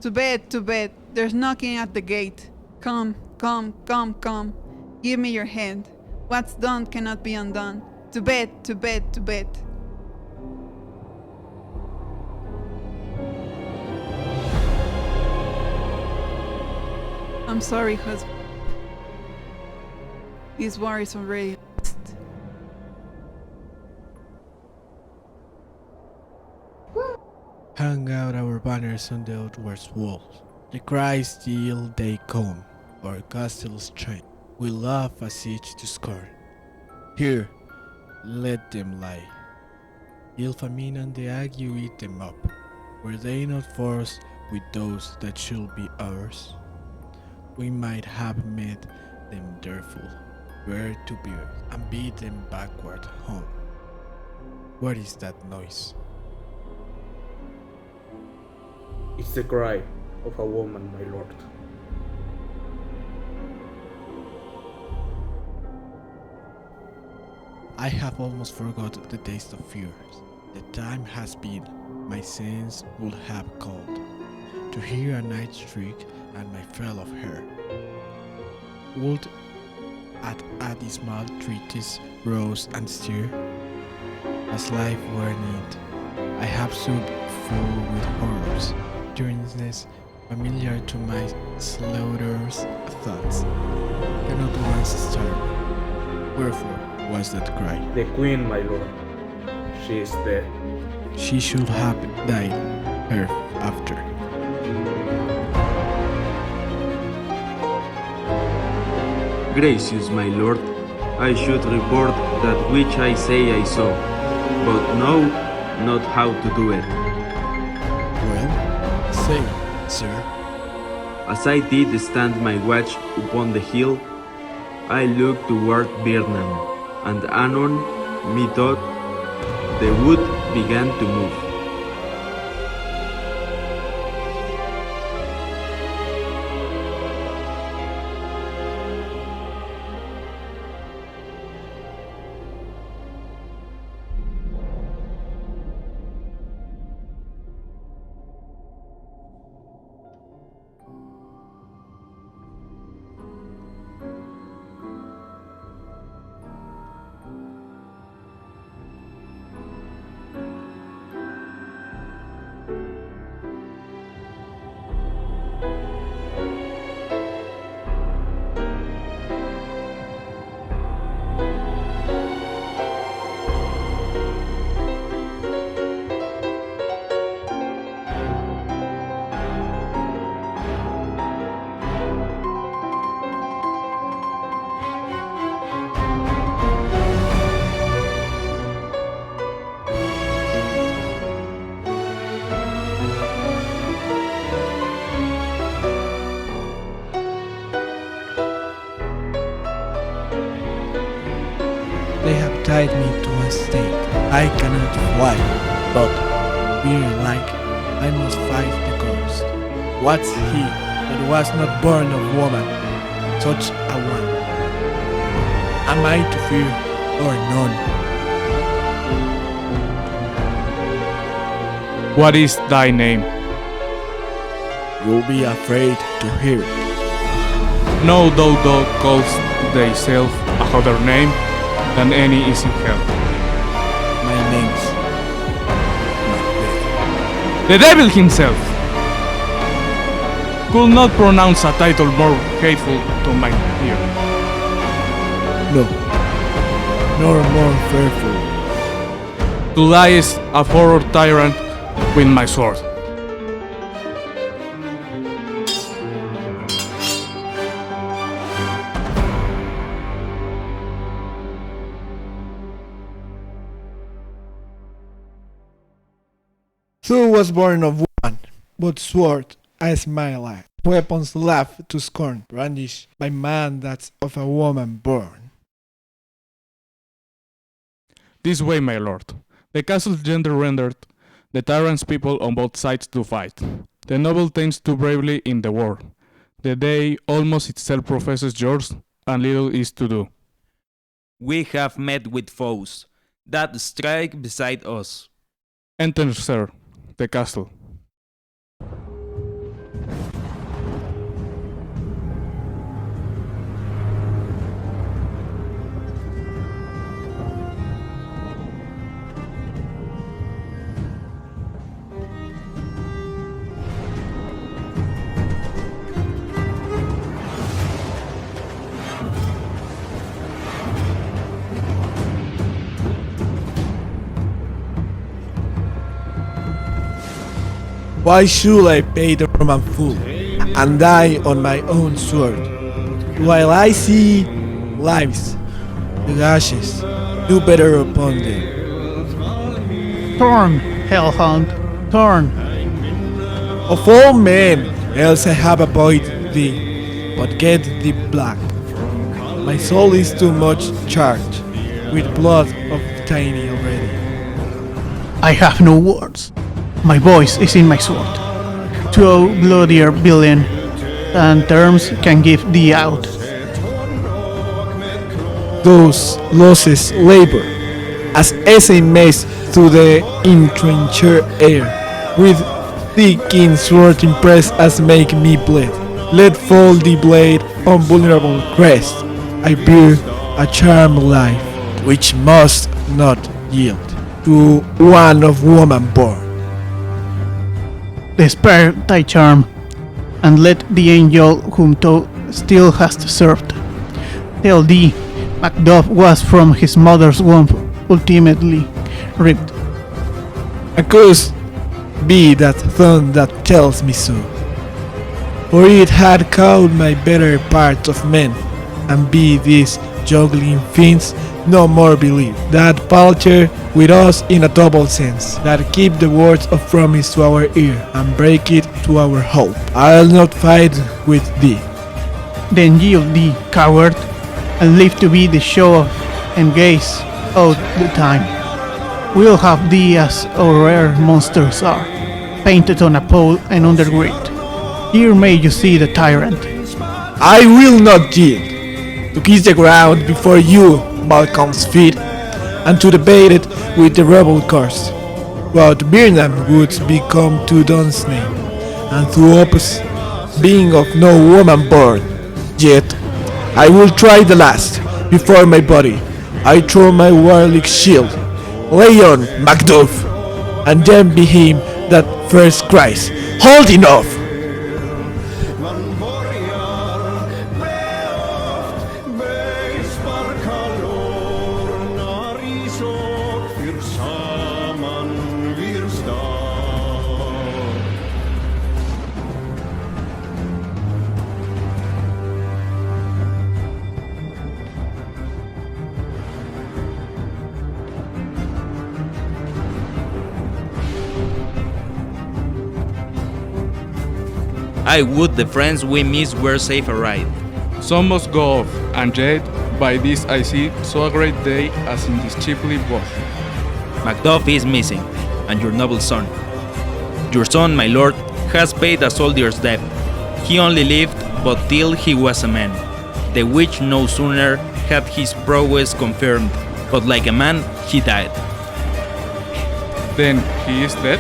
To bed, to bed. There's knocking at the gate. Come, come, come, come. Give me your hand. What's done cannot be undone. To bed, to bed, to bed. I'm sorry, husband. This war is already lost. Hang out our banners on the outwards walls. The cries till they come, our castles shine. We laugh a siege to scorn. Here, let them lie. Ill famine and the ague eat them up. Were they not forced with those that should be ours? We might have met them therefore, bear to bear, and beat them backward home. What is that noise? It's the cry of a woman, my lord. I have almost forgot the taste of fears. The time has been, my sense would have called, to hear a night shriek and my fell of hair. Would at a dismal treatise rose and stir, as life were need. I have soup full with horrors, turnedness familiar to my slaughterous thoughts, cannot once starve. Wherefore was that cry? The queen, my lord. She is dead. She should have died hereafter. Gracious my lord, I should report that which I say I saw, but know not how to do it. Well, say, sir. As I did stand my watch upon the hill, I looked toward Birnam, and anon, methought, the wood began to move. They have tied me to a stake. I cannot fly, but, being like, I must fight the ghost. What's he that was not born of woman, such a one? Am I to fear or none? What is thy name? You'll be afraid to hear it. Know thou calls thyself a other name than any is in hell. My name's MacBeth. The devil himself could not pronounce a title more hateful to mine ear. No, nor more fearful. To liest a horror tyrant with my sword. Thou was born of woman, but sword I smile at. Weapons laugh to scorn, brandished by man that's of a woman born. This way, my lord. The castle's gender rendered the tyrant's people on both sides to fight. The noble tends too bravely in the war. The day almost itself professes yours, and little is to do. We have met with foes that strike beside us. Enter, sir, the castle. Why should I pay the Roman fool and die on my own sword, while I see lives, the gashes, do better upon them? Turn, hellhound, turn. Of all men, else I have avoided thee, but get thee black. My soul is too much charged with blood of tiny already. I have no words. My voice is in my sword. To bloodier billion than terms can give thee out. Those losses labor as essay maze through the entrenched air, with the keen sword impressed as make me bleed. Let fall the blade on vulnerable crest. I bear a charmed life which must not yield to one of woman born. Despair thy charm, and let the angel whom thou still hast served tell thee MacBeth was from his mother's womb ultimately ripped. Accused be that thumb that tells me so, for it had caught my better part of men, and be these juggling fiends no more believe, that palter with us in a double sense, that keep the words of promise to our ear, and break it to our hope. I'll not fight with thee. Then yield thee, coward, and live to be the show and gaze out the time. We'll have thee as our rare monsters are, painted on a pole and underground. Here may you see the tyrant. I will not yield, to kiss the ground before you, Malcolm's feet, and to debate it with the rebel cause, while the Birnam woods become to Don's name, and through opus, being of no woman born. Yet, I will try the last, before my body, I throw my warlike shield, lay on MacBeth, and then be him that first cries, "Hold enough!" I would the friends we miss were safe arrived. Some must go off, and yet by this I see so a great day as in this chiefly both. MacBeth is missing, and your noble son. Your son, my lord, has paid a soldier's debt. He only lived but till he was a man, the which no sooner had his prowess confirmed, but like a man he died. Then he is dead?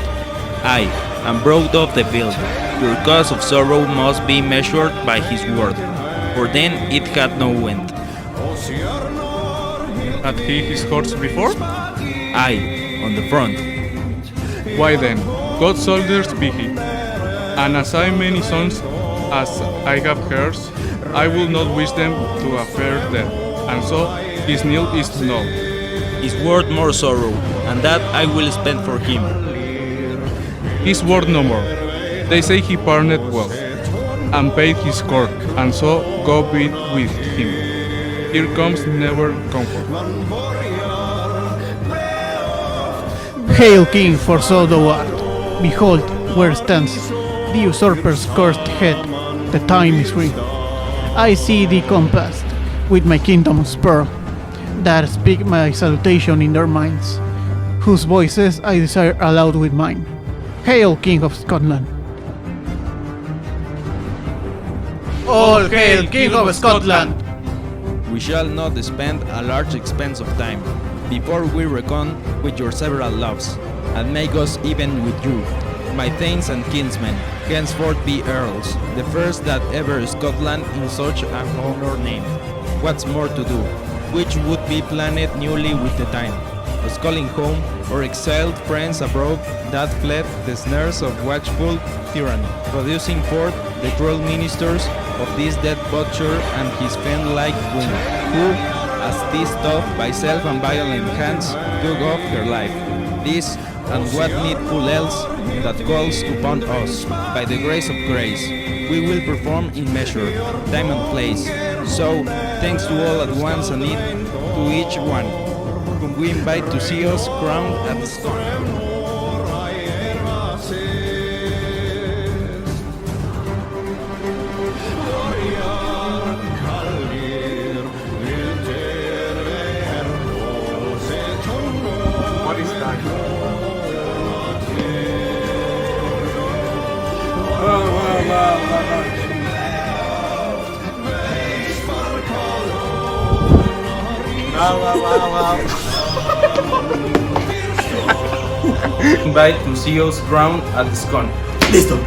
Aye, and brought off the field. Your cause of sorrow must be measured by his word, for then it had no end. Had he his horse before? Aye, on the front. Why then, God soldiers be he. And as I many sons as I have heirs, I will not wish them to a fair death, and so his nil is null. His word more sorrow, and that I will spend for him. His word no more. They say he partnered well, and paid his court, and so go be with him. Here comes never comfort. Hail, King, for so thou art. Behold, where stands the usurper's cursed head. The time is real. I see thee compassed with my kingdom's pearl, that speak my salutation in their minds, whose voices I desire aloud with mine. Hail, King of Scotland. All hail, King of Scotland! We shall not spend a large expense of time before we reckon with your several loves, and make us even with you, my thanes and kinsmen, henceforth be earls, the first that ever Scotland in such an honor named. What's more to do, which would be planned newly with the time, us calling home or exiled friends abroad that fled the snares of watchful tyranny, producing forth the cruel ministers of this dead butcher and his fiend-like queen, who, as this tough by self and violent hands, took off her life. This and what needful else that calls upon us. By the grace of grace, we will perform in measure, time and place. So, thanks to all at once and it to each one, whom we invite to see us crowned at the stone. What is that? Invite to see us crowned at the scone. Listo.